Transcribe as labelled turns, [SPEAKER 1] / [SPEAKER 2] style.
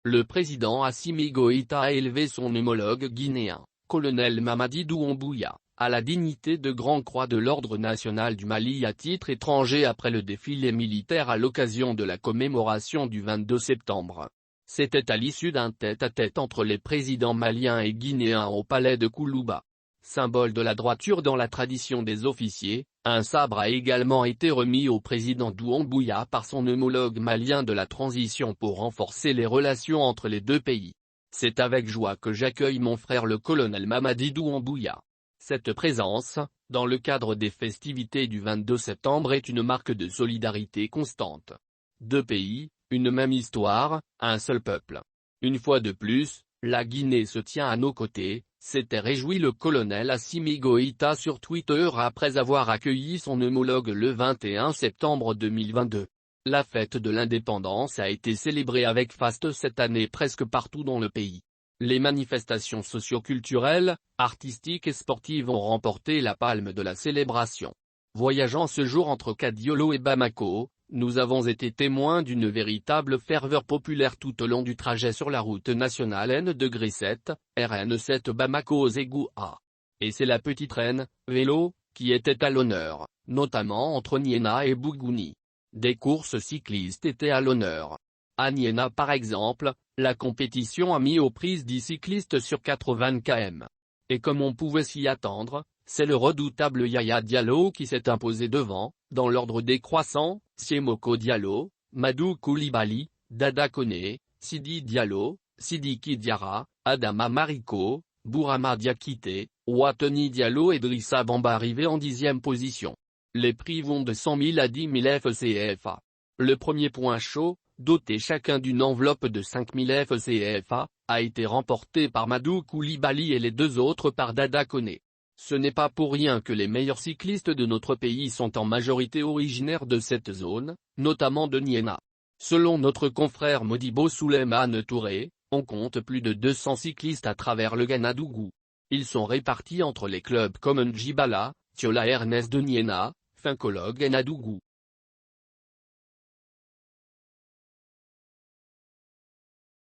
[SPEAKER 1] Le président Assimi Goïta a élevé son homologue guinéen, colonel Mamadi Doumbouya, à la dignité de Grand Croix de l'Ordre national du Mali à titre étranger après le défilé militaire à l'occasion de la commémoration du 22 septembre. C'était à l'issue d'un tête-à-tête entre les présidents maliens et guinéens au palais de Koulouba. Symbole de la droiture dans la tradition des officiers, un sabre a également été remis au président Doumbouya par son homologue malien de la transition pour renforcer les relations entre les deux pays. C'est avec joie que j'accueille mon frère le colonel Mamadi Doumbouya. Cette présence, dans le cadre des festivités du 22 septembre est une marque de solidarité constante. Deux pays, une même histoire, un seul peuple. Une fois de plus, la Guinée se tient à nos côtés, s'était réjoui le colonel Assimi Goïta sur Twitter après avoir accueilli son homologue le 21 septembre 2022. La fête de l'indépendance a été célébrée avec faste cette année presque partout dans le pays. Les manifestations socio-culturelles, artistiques et sportives ont remporté la palme de la célébration. Voyageant ce jour entre Kadiolo et Bamako, nous avons été témoins d'une véritable ferveur populaire tout au long du trajet sur la route nationale N-7, RN7 Bamako-Zégoua. Et c'est la petite reine, vélo, qui était à l'honneur, notamment entre Niena et Bougouni. Des courses cyclistes étaient à l'honneur. À Niena par exemple, la compétition a mis aux prises 10 cyclistes sur 80 km. Et comme on pouvait s'y attendre, c'est le redoutable Yaya Diallo qui s'est imposé devant, dans l'ordre décroissant, Siemoko Diallo, Madou Koulibaly, Dada Koné, Sidi Diallo, Sidiki Diarra, Adama Mariko, Bourama Diakité, Ouattani Diallo et Drissa Bamba arrivés en 10e position. Les prix vont de 100 000 à 10 000 FCFA. Le premier point chaud, doté chacun d'une enveloppe de 5 000 FCFA, a été remporté par Madou Koulibaly et les deux autres par Dada Koné. Ce n'est pas pour rien que les meilleurs cyclistes de notre pays sont en majorité originaires de cette zone, notamment de Niena. Selon notre confrère Modibo Souleymane Touré, on compte plus de 200 cyclistes à travers le Ganadougou. Ils sont répartis entre les clubs comme Njibala, Thiola Ernest de Niena, Finkologue et Nadougou.